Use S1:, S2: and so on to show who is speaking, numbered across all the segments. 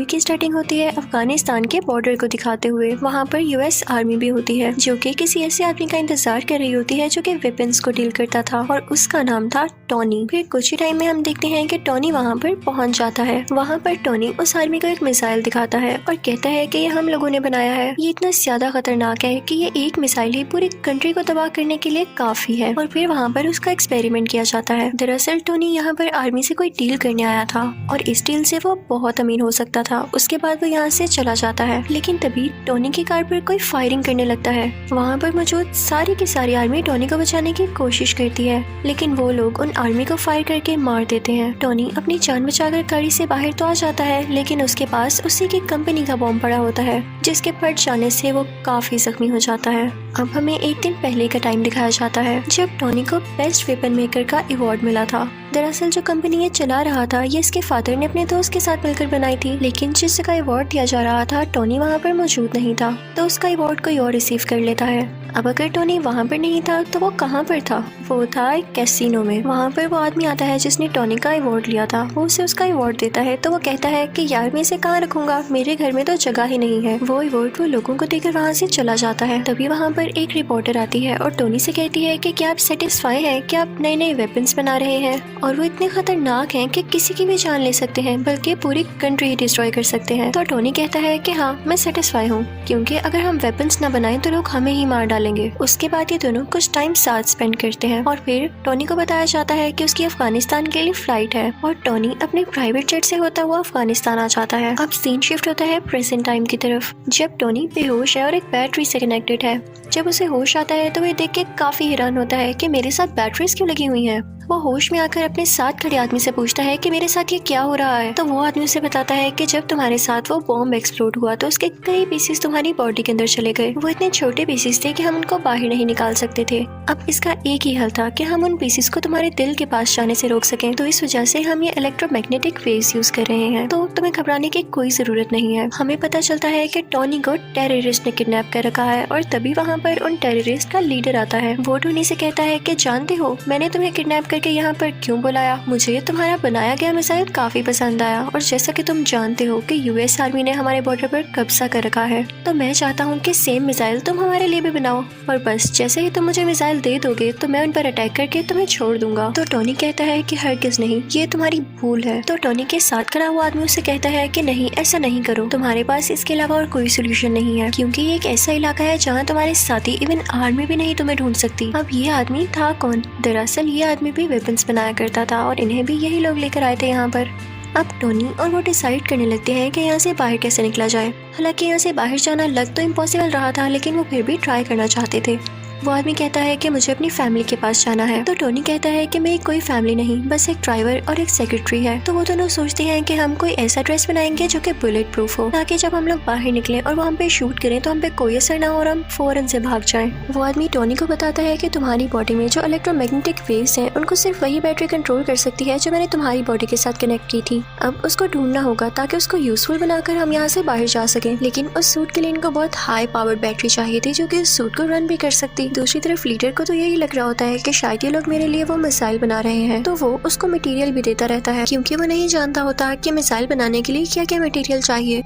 S1: Movie की starting होती है अफगानिस्तान के बॉर्डर को दिखाते हुए। वहाँ पर यूएस आर्मी भी होती है जो कि किसी ऐसे आदमी का इंतजार कर रही होती है जो कि वेपन्स को डील करता था और उसका नाम था टोनी। फिर कुछ ही टाइम में हम देखते हैं कि टोनी वहाँ पर पहुँच जाता है। वहाँ पर टोनी उस आर्मी को एक मिसाइल दिखाता है और कहता है कि ये हम लोगों ने बनाया है, ये इतना ज्यादा खतरनाक है कि ये एक मिसाइल ही पूरी कंट्री को तबाह करने के लिए काफी है। और फिर वहाँ पर उसका एक्सपेरिमेंट किया जाता है। दरअसल टोनी यहाँ पर आर्मी से कोई डील करने आया था और इस डील से वो बहुत अमीर हो सकता था। उसके बाद वो यहाँ से चला जाता है, लेकिन तभी टोनी की कार पर कोई फायरिंग करने लगता है। वहाँ पर मौजूद सारी की सारी आर्मी टोनी को बचाने की कोशिश करती है, लेकिन वो लोग उन आर्मी को फायर करके मार देते हैं। टोनी अपनी जान बचाकर गाड़ी से बाहर तो आ जाता है, लेकिन उसके पास उसी की कंपनी का बॉम्ब पड़ा होता है जिसके फट जाने से वो काफी जख्मी हो जाता है। अब हमें एक दिन पहले का टाइम दिखाया जाता है जब टोनी को बेस्ट वेपन मेकर का अवार्ड मिला था। दरअसल जो कंपनी ये चला रहा था ये इसके फादर ने अपने दोस्त के साथ मिलकर बनाई थी, लेकिन जिस जगह अवार्ड दिया जा रहा था टोनी वहाँ पर मौजूद नहीं था, तो उसका अवार्ड कोई और रिसीव कर लेता है। अब अगर टोनी वहाँ पर नहीं था तो वो कहाँ पर था? वो था एक कैसीनो में। वहाँ पर वो आदमी आता है जिसने टोनी का अवार्ड लिया था। वो उसे उसका अवार्ड देता है तो वो कहता है कि यार मैं इसे कहाँ रखूंगा, मेरे घर में तो जगह ही नहीं है। वो अवार्ड वो लोगों को देकर वहाँ से चला जाता है। तभी वहाँ पर एक रिपोर्टर आती है और टोनी से कहती है कि क्या आप सेटिस्फाई हैं कि आप नए नए वेपन्स बना रहे हैं और वो इतने खतरनाक हैं कि किसी की भी जान ले सकते हैं, बल्कि पूरी कंट्री ही डिस्ट्रॉय कर सकते हैं। तो टोनी कहता है कि हाँ मैं सेटिस्फाई हूँ, क्योंकि अगर हम वेपन्स न बनाएं तो लोग हमें ही मार डालेंगे। उसके बाद ये दोनों कुछ टाइम साथ स्पेंड करते हैं और फिर टोनी को बताया जाता है कि उसकी अफगानिस्तान के लिए फ्लाइट है और टोनी अपने प्राइवेट जेट से होता हुआ अफगानिस्तान आ जाता है। अब सीन शिफ्ट होता है प्रेजेंट टाइम की तरफ, जब टोनी बेहोश है और एक बैटरी से कनेक्टेड है। जब उसे होश आता है तो वह देख के काफी हैरान होता है कि मेरे साथ बैटरीज क्यों लगी हुई हैं। वो होश में आकर अपने साथ खड़े आदमी से पूछता है कि मेरे साथ ये क्या हो रहा है। तो वो आदमी उसे बताता है कि जब तुम्हारे साथ वो बॉम्ब एक्सप्लोड हुआ तो उसके कई पीसेस तुम्हारी बॉडी के अंदर चले गए। वो इतने छोटे पीसेस थे कि हम उनको बाहर नहीं निकाल सकते थे। अब इसका एक ही हल था कि हम उन पीसेस को तुम्हारे दिल के पास जाने से रोक सकें, तो इस वजह से हम ये इलेक्ट्रोमैग्नेटिक वेव्स यूज कर रहे हैं। तो तुम्हें घबराने की कोई जरूरत नहीं है। हमें पता चलता है कि टोनी को टेररिस्ट ने किडनैप कर रखा है और तभी वहाँ पर उन टेररिस्ट का लीडर आता है। वो टोनी से कहता है कि जानते हो मैंने तुम्हें किडनैप करके यहाँ पर क्यों बुलाया? मुझे तुम्हारा बनाया गया मिसाइल काफी पसंद आया और जैसा कि तुम जानते हो कि यूएस आर्मी ने हमारे बॉर्डर पर कब्जा कर रखा है, तो मैं चाहता हूँ कि सेम मिसाइल तुम हमारे लिए भी बनाओ और बस जैसे ही तुम मुझे मिसाइल दे दोगे तो मैं उन पर अटैक करके तुम्हें छोड़ दूंगा। तो टोनी कहता है कि हरगिज नहीं, ये तुम्हारी भूल है। तो टोनी के साथ खड़ा हुआ आदमी उसे कहता है कि नहीं ऐसा नहीं करो, तुम्हारे पास इसके अलावा और कोई सोल्यूशन नहीं है, क्योंकि ये एक ऐसा इलाका है जहाँ तुम्हारे साथी इवन आर्मी भी नहीं तुम्हें ढूंढ सकती। अब ये आदमी था कौन? दरअसल ये आदमी भी वेपन्स बनाया करता था और इन्हें भी यही लोग लेकर आए थे यहाँ पर। अब टोनी और वो डिसाइड करने लगते हैं कि यहाँ से बाहर कैसे निकला जाए। हालांकि यहाँ से बाहर जाना लग तो इम्पॉसिबल रहा था, लेकिन वो फिर भी ट्राई करना चाहते थे। वो आदमी कहता है कि मुझे अपनी फैमिली के पास जाना है। तो टोनी कहता है कि मेरी कोई फैमिली नहीं, बस एक ड्राइवर और एक सेक्रेटरी है। तो वो दोनों सोचते हैं कि हम कोई ऐसा ड्रेस बनाएंगे जो कि बुलेट प्रूफ हो, ताकि जब हम लोग बाहर निकलें और वो हम पे शूट करें तो हम पे कोई असर ना हो और हम फौरन से भाग जाएं। वो आदमी टोनी को बताता है कि तुम्हारी बॉडी में जो इलेक्ट्रोमैग्नेटिक वेव्स हैं उनको सिर्फ वही बैटरी कंट्रोल कर सकती है जो मैंने तुम्हारी बॉडी के साथ कनेक्ट की थी। अब उसको ढूंढना होगा ताकि उसको यूजफुल बनाकर हम यहाँ से बाहर जा सकें, लेकिन उस सूट के लिए इनको बहुत हाई पावर्ड बैटरी चाहिए थी जो कि उस सूट को रन भी कर सकती। दूसरी तरफ लीडर को तो यही लग रहा होता है कि शायद ये लोग मेरे लिए वो मिसाइल बना रहे हैं, तो वो उसको मटेरियल भी देता रहता है, क्योंकि वो नहीं जानता होता कि मिसाइल बनाने के लिए क्या क्या मटेरियल चाहिए।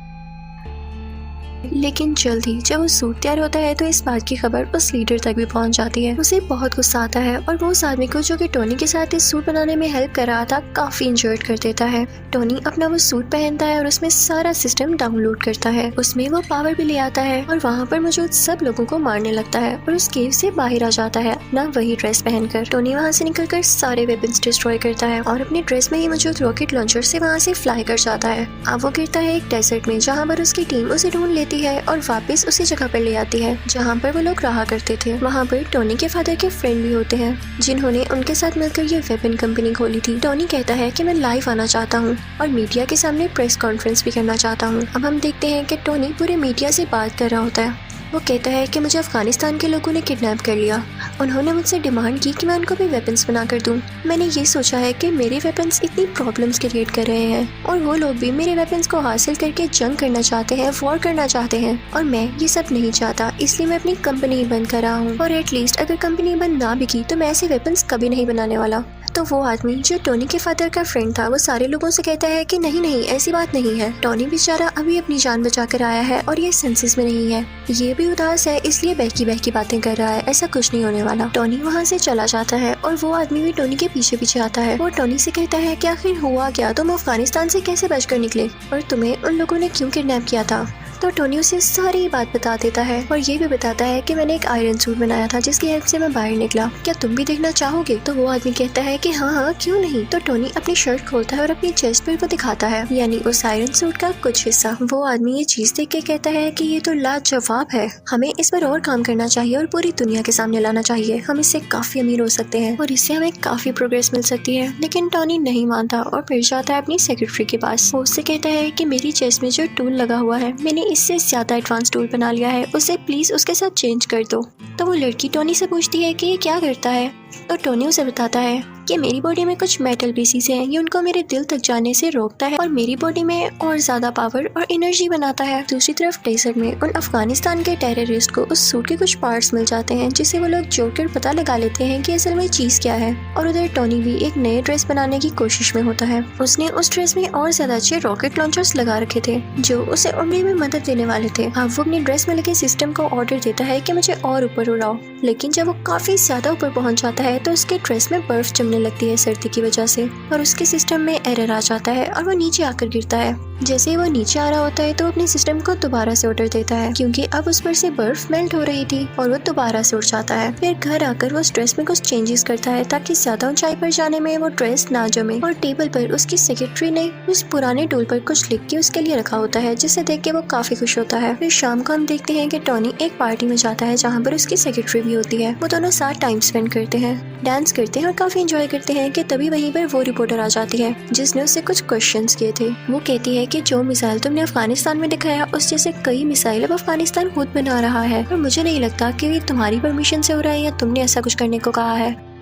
S1: लेकिन जल्द ही जब वो सूट तैयार होता है तो इस बात की खबर उस लीडर तक भी पहुंच जाती है। उसे बहुत गुस्सा आता है और वो उस आदमी को जो कि टोनी के साथ इस सूट बनाने में हेल्प कर रहा था काफी इंजर्ड कर देता है। टोनी अपना वो सूट पहनता है और उसमें सारा सिस्टम डाउनलोड करता है। उसमें वो पावर भी ले आता है और वहाँ पर मौजूद सब लोगों को मारने लगता है और उस केव से बाहर आ जाता है अपना वही ड्रेस पहनकर। टोनी वहाँ से निकलकर सारे वेपन्स डिस्ट्रॉय करता है और अपने ड्रेस में ही मौजूद रॉकेट लॉन्चर से वहाँ से फ्लाई कर जाता है। अब वो गिरता है एक डेजर्ट में, जहाँ पर उसकी टीम उसे ढूंढ लेती है और वापस उसी जगह पर ले आती है जहाँ पर वो लोग रहा करते थे। वहाँ पर टोनी के फादर के फ्रेंड भी होते हैं जिन्होंने उनके साथ मिलकर ये वेपन कंपनी खोली थी। टोनी कहता है कि मैं लाइव आना चाहता हूँ और मीडिया के सामने प्रेस कॉन्फ्रेंस भी करना चाहता हूँ। अब हम देखते हैं कि टोनी पूरे मीडिया से बात कर रहा होता है। वो कहता है कि मुझे अफगानिस्तान के लोगों ने किडनैप कर लिया। उन्होंने मुझसे डिमांड की कि मैं उनको भी वेपन्स बना कर दूं। मैंने ये सोचा है कि मेरे वेपन्स इतनी प्रॉब्लम्स क्रिएट कर रहे हैं और वो लोग भी मेरे वेपन्स को हासिल करके जंग करना चाहते हैं, वॉर करना चाहते हैं, और मैं ये सब नहीं चाहता, इसलिए मैं अपनी कंपनी बंद कर रहा हूँ। और एटलीस्ट अगर कंपनी बंद ना भी की तो मैं ऐसे वेपन्स कभी नहीं बनाने वाला। तो वो आदमी जो टोनी के फादर का फ्रेंड था वो सारे लोगों से कहता है कि नहीं नहीं ऐसी बात नहीं है, टोनी बेचारा अभी अपनी जान बचा कर आया है और ये सेंसेस में नहीं है, ये भी उदास है इसलिए बहकी बहकी बातें कर रहा है, ऐसा कुछ नहीं होने वाला। टोनी वहाँ से चला जाता है और वो आदमी भी टोनी के पीछे पीछे आता है। वो टोनी से कहता है कि आखिर हुआ क्या, तुम अफगानिस्तान से कैसे बचकर निकले और तुम्हें उन लोगों ने क्यों किडनैप किया था। तो टोनी उसे सारी बात बता देता है और ये भी बताता है कि मैंने एक आयरन सूट बनाया था जिसकी हेल्प से मैं बाहर निकला, क्या तुम भी देखना चाहोगे। तो वो आदमी कहता है कि हाँ हाँ क्यों नहीं। तो टोनी अपनी शर्ट खोलता है और अपनी चेस्ट पर को दिखाता है, यानी उस आयरन सूट का कुछ हिस्सा। वो आदमी ये चीज देख के कहता है कि ये तो लाजवाब है, हमें इस पर और काम करना चाहिए और पूरी दुनिया के सामने लाना चाहिए, हम इससे काफी अमीर हो सकते हैं और इससे हमें काफी प्रोग्रेस मिल सकती है। लेकिन टोनी नहीं मानता और फिर जाता है अपनी सेक्रेटरी के पास। वो उससे कहता है कि मेरी चेस्ट में जो टूल लगा हुआ है मैंने इससे ज्यादा एडवांस टूल बना लिया है, उसे प्लीज उसके साथ चेंज कर दो। तो वो लड़की टोनी से पूछती है कि ये क्या करता है। तो टोनी उसे बताता है कि मेरी बॉडी में कुछ मेटल पीसीज हैं, ये उनको मेरे दिल तक जाने से रोकता है और मेरी बॉडी में और ज्यादा पावर और एनर्जी बनाता है। दूसरी तरफ डेजर्ट में उन अफगानिस्तान के टेररिस्ट को उस सूट के कुछ पार्ट्स मिल जाते हैं जिससे वो लोग जोड़कर पता लगा लेते हैं कि असल में चीज क्या है। और उधर टोनी भी एक नए ड्रेस बनाने की कोशिश में होता है। उसने उस ड्रेस में और ज्यादा अच्छे रॉकेट लॉन्चर्स लगा रखे थे जो उसे उड़ने में मदद देने वाले थे। अब वो अपनी ड्रेस में लगे सिस्टम को ऑर्डर देता है कि मुझे और ऊपर उड़ाओ, लेकिन जब वो काफी ज्यादा ऊपर पहुंच जाता है तो उसके ड्रेस में बर्फ जमने लगती है सर्दी की वजह से और उसके सिस्टम में एरर आ जाता है और वो नीचे आकर गिरता है। जैसे ही वो नीचे आ रहा होता है तो अपने सिस्टम को दोबारा से ऑर्डर देता है क्योंकि अब उस पर से बर्फ मेल्ट हो रही थी और वो दोबारा से उड़ जाता है। फिर घर आकर वो ड्रेस में कुछ चेंजेस करता है ताकि ज्यादा ऊंचाई पर जाने में वो ड्रेस ना जमे और टेबल पर उसकी सेक्रेटरी ने उस पुराने टूल पर कुछ लिख के उसके लिए रखा होता है जिसे देख के वो काफी खुश होता है। फिर शाम को हम देखते हैं कि टोनी एक पार्टी में जाता है जहाँ पर उसकी सेक्रेटरी भी होती है। वो दोनों साथ टाइम स्पेंड करते हैं, डांस करते हैं और काफी एंजॉय करते हैं कि तभी वहीं पर वो रिपोर्टर आ जाती है जिसने उससे कुछ क्वेश्चंस किए थे। वो कहती है कि जो मिसाइल तुमने अफगानिस्तान में दिखाया उस जैसे कई मिसाइल अब अफगानिस्तान खुद बना रहा है और मुझे नहीं लगता कि ये तुम्हारी परमिशन से हो रहा है या तुमने ऐसा कुछ करने को कहा है।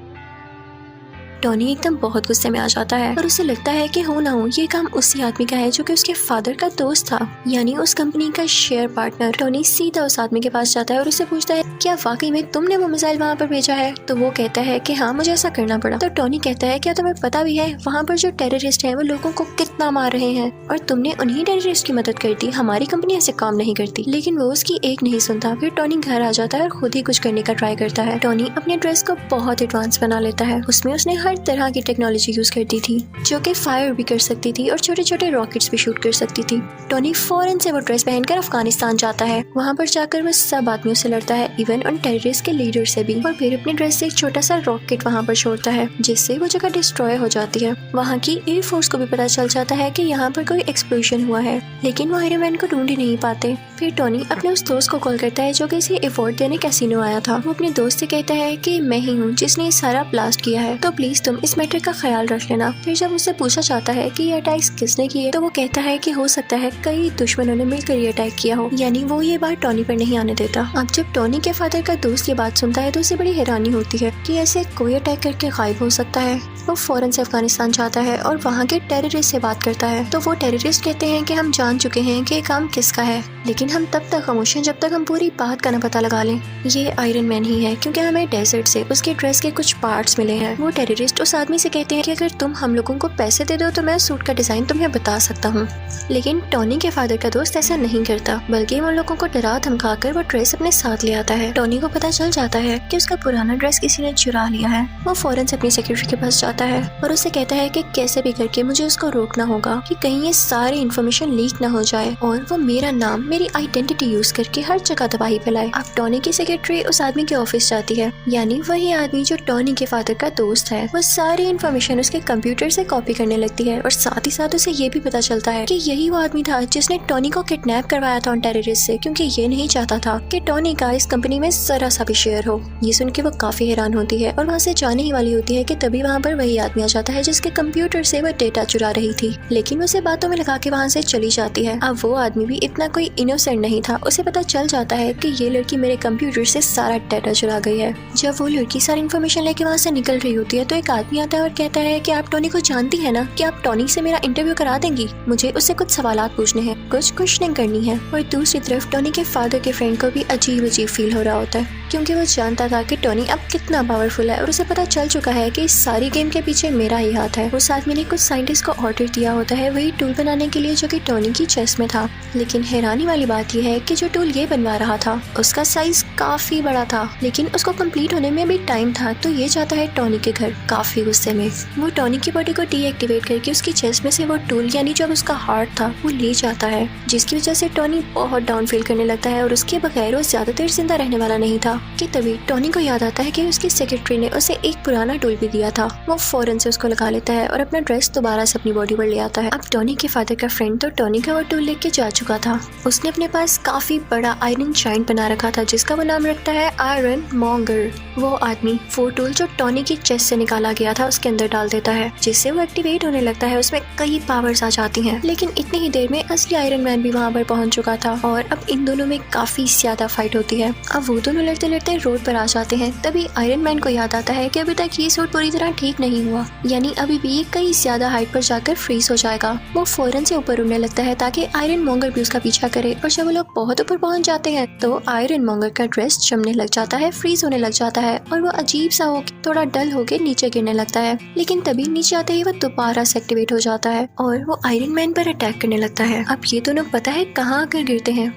S1: टोनी एकदम बहुत गुस्से में आ जाता है और उसे लगता है कि हो ना हो ये काम उसी आदमी का है जो कि उसके फादर का दोस्त था, यानी उस कंपनी का शेयर पार्टनर। टोनी सीधा उस आदमी के पास जाता है और उससे पूछता है क्या वाकई में तुमने वो मिसाइल वहाँ पर भेजा है। तो वो कहता है कि हाँ मुझे ऐसा करना पड़ा। तो टोनी कहता है क्या तुम्हें पता भी है वहाँ पर जो टेररिस्ट है वो लोगों को कितना मार रहे हैं और तुमने उन्हीं टेररिस्ट की मदद कर दी, हमारी कंपनी ऐसे काम नहीं करती। लेकिन वो उसकी एक नहीं सुनता। फिर टोनी घर आ जाता है और खुद ही कुछ करने का ट्राई करता है। टोनी अपने ड्रेस को बहुत एडवांस बना लेता है, उसमें उसने हर तरह की टेक्नोलॉजी यूज करती थी जो कि फायर भी कर सकती थी और छोटे छोटे रॉकेट्स भी शूट कर सकती थी। टोनी फौरन से वो ड्रेस पहनकर अफगानिस्तान जाता है। वहाँ पर जाकर वह सब आदमियों से लड़ता है, इवन उन टेररिस्ट के लीडर से भी, और फिर अपनी ड्रेस से एक छोटा सा रॉकेट वहाँ पर छोड़ता है जिससे वो जगह डिस्ट्रॉय हो जाती है। वहाँ की एयर फोर्स को भी पता चल जाता है कि यहाँ पर कोई एक्सप्लोजन हुआ है, लेकिन वो आयरन मैन को ढूंढ ही नहीं पाते। फिर टोनी अपने उस दोस्त को कॉल करता है जो कि इसे अवार्ड देने कैसीनो आया था। वो अपने दोस्त से कहता है कि मैं ही हूँ जिसने सारा ब्लास्ट किया है, तो प्लीज तुम इस मैटर का ख्याल रख लेना। फिर जब उससे पूछा जाता है कि ये अटैक्स किसने किए तो वो कहता है कि हो सकता है कई दुश्मनों ने मिलकर ये अटैक किया हो, यानी वो ये बात टोनी पर नहीं आने देता। अब जब टोनी के फादर का दोस्त ये बात सुनता है तो उसे बड़ी हैरानी होती है कि ऐसे कोई अटैक करके गायब हो सकता है। वो फौरन से अफगानिस्तान जाता है और वहाँ के टेररिस्ट से बात करता है। तो वो टेररिस्ट कहते हैं कि हम जान चुके हैं कि ये काम किसका है, लेकिन हम तब तक खामोश हैं जब तक हम पूरी बात का न पता लगा लें। ये आयरन मैन ही है क्योंकि हमें डेजर्ट से उसके ड्रेस के कुछ पार्ट्स मिले हैं। वो टेररिस्ट उस आदमी से कहते हैं कि अगर तुम हम लोगों को पैसे दे दो तो मैं सूट का डिजाइन तुम्हें बता सकता हूँ। लेकिन टोनी के फादर का दोस्त ऐसा नहीं करता, बल्कि उन लोगों को डरा धमका कर वो ड्रेस अपने साथ ले आता है। टोनी को पता चल जाता है कि उसका पुराना ड्रेस किसी ने चुरा लिया है। वो फौरन से अपनी सेक्रेटरी के पास जाता है और उससे कहता है कि कैसे भी करके मुझे उसको रोकना होगा कि कहीं ये सारी इन्फॉर्मेशन लीक ना हो जाए और वो मेरा नाम, मेरी आइडेंटिटी यूज करके हर जगह तबाही फैलाए। अब टोनी की सेक्रेटरी उस आदमी के ऑफिस जाती है, यानी वही आदमी जो टोनी के फादर का दोस्त है। वो सारी इन्फॉर्मेशन उसके कंप्यूटर से कॉपी करने लगती है और साथ ही साथ उसे ये भी पता चलता है कि यही वो आदमी था जिसने टोनी को किडनैप करवाया था उन टेररिस्ट से, क्योंकि ये नहीं चाहता था कि टोनी का इस कंपनी में जरा सा भी शेयर हो। ये सुन के वो काफी हैरान होती है और वहाँ से जाने ही वाली होती है कि तभी वहाँ पर वही आदमी आ जाता है जिसके कंप्यूटर से वह डेटा चुरा रही थी, लेकिन उसे बातों में लगा के वहाँ से चली जाती है। अब वो आदमी भी इतना कोई इनोसेंट 100% नहीं था। उसे पता चल जाता है कि ये लड़की मेरे कंप्यूटर से सारा डाटा चुरा गई है। जब वो लड़की सारी इन्फॉर्मेशन लेके वहाँ से निकल रही होती है तो एक आदमी आता है और कहता है कि आप टोनी को जानती है ना, कि आप टोनी से मेरा इंटरव्यू करा देंगी, मुझे उससे कुछ सवालात पूछने हैं, कुछ क्वेश्चनिंग करनी है। और दूसरी तरफ टोनी के फादर के फ्रेंड को भी अजीब अजीब फील हो रहा होता है, क्योंकि वो जानता था कि टोनी अब कितना पावरफुल है और उसे पता चल चुका है कि इस सारी गेम के पीछे मेरा ही हाथ है। उस आदमी ने कुछ साइंटिस्ट को ऑर्डर दिया होता है वही टूल बनाने के लिए जो कि टोनी की चेस्ट में था। लेकिन हैरानी वाली बात यह है कि जो टूल ये बनवा रहा था उसका साइज काफी बड़ा था, लेकिन उसको कंप्लीट होने में भी टाइम था। तो ये जाता है टोनी के घर काफी गुस्से में। वो टोनी की बॉडी को डीएक्टिवेट करके उसकी चेस्ट में से वो टूल यानी जो उसका हार्ट था वो ले जाता है, जिसकी वजह से टोनी बहुत डाउन फील करने लगता है और उसके बगैर वो ज्यादा देर जिंदा रहने वाला नहीं था। कि तभी टोनी को याद आता है कि उसकी सेक्रेटरी ने उसे एक पुराना टूल भी दिया था। वो फौरन से उसको लगा लेता है और अपना ड्रेस दोबारा से अपनी बॉडी पर ले आता है। अब टोनी के फादर का फ्रेंड तो टोनी का वो टूल लेके जा चुका था। उसने अपने पास काफी बड़ा आयरन जायंट बना रखा था जिसका वो नाम रखता है आयरन मॉन्गर। वो आदमी वो टूल जो टोनी की चेस्ट से निकाला गया था उसके अंदर डाल देता है, जिससे वो एक्टिवेट होने लगता है। उसमें कई पावर्स आ जाती हैं। लेकिन इतनी ही देर में असली आयरन मैन भी वहाँ पर पहुंच चुका था और अब इन दोनों में काफी ज्यादा फाइट होती है। अब वो दोनों लड़ते लड़ते रोड पर आ जाते हैं। तभी आयरन मैन को याद आता है कि अभी तक ये सूट पूरी तरह ठीक नहीं हुआ, यानी अभी भी ये कई ज्यादा हाइट पर जाकर फ्रीज हो जाएगा। वो फौरन से ऊपर उड़ने लगता है ताकि आयरन मॉन्गर भी उसका पीछा करे। और जब वो लोग बहुत ऊपर पहुंच जाते हैं तो आयरन मॉन्गर का ड्रेस जमने लग जाता है, फ्रीज होने लग जाता है और वो अजीब सा होकर थोड़ा डल होकर नीचे गिरने लगता है। लेकिन तभी नीचे आते ही वो दोबारा से एक्टिवेट हो जाता है और वो आयरन मैन पर अटैक करने लगता है। अब ये दोनों पता है कहाँ आकर गिरते हैं,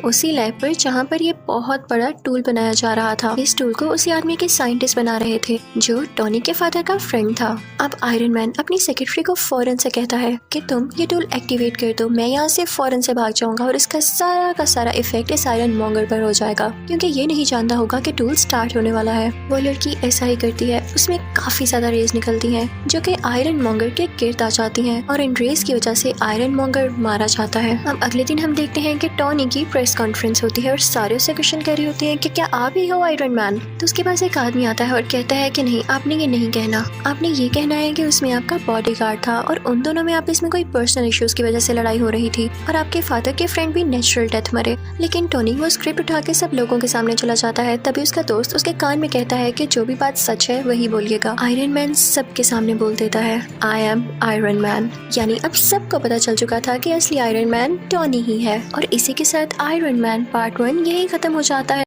S1: उसी लैब पर जहाँ पर ये बहुत बड़ा टूल बनाया जा रहा था। इस टूल को उसी आदमी के साइंटिस्ट बना रहे थे जो टोनी के फादर का फ्रेंड था। अब आयरन मैन अपनी सेक्रेटरी को फौरन से कहता है कि तुम ये टूल एक्टिवेट कर दो, मैं यहाँ से फौरन से भाग जाऊंगा और इसका सारा का सारा इफेक्ट इस आयरन मॉन्गर पर हो जाएगा, क्योंकि ये नहीं जानता होगा कि टूल स्टार्ट होने वाला है। वो लड़की ऐसा ही करती है। उसमें काफी ज्यादा रेज निकलती है जो कि आयरन मॉन्गर के गिर्द आ जाती है और इन रेज की वजह से आयरन मॉन्गर मारा जाता है। अब अगले दिन हम देखते हैं कि टोनी की प्रेस कॉन्फ्रेंस होती है और सारे उससे क्वेश्चन कर रही होती हैं कि क्या आप ही हो आयरन मैन। तो उसके पास एक आदमी आता है और कहता है कि नहीं, आपने ये नहीं कहना, आपने ये कहना है कि उसमें आपका बॉडीगार्ड था और उन दोनों में आपस में कोई पर्सनल इश्यूज की वजह से लड़ाई हो रही थी और आपके फादर के फ्रेंड भी नेचुरल डेथ मरे। लेकिन टोनी वो स्क्रिप्ट उठा के सब लोगों के सामने चला जाता है। तभी उसका दोस्त उसके कान में कहता है कि जो भी बात सच है वही बोलिएगा। आयरन मैन सबके सामने बोल देता है आई एम आयरन मैन, यानी अब सबको पता चल चुका था कि असली आयरन मैन टोनी ही है। और इसी के साथ आयरन मैन पार्ट 1 यही खत्म हो जाता है।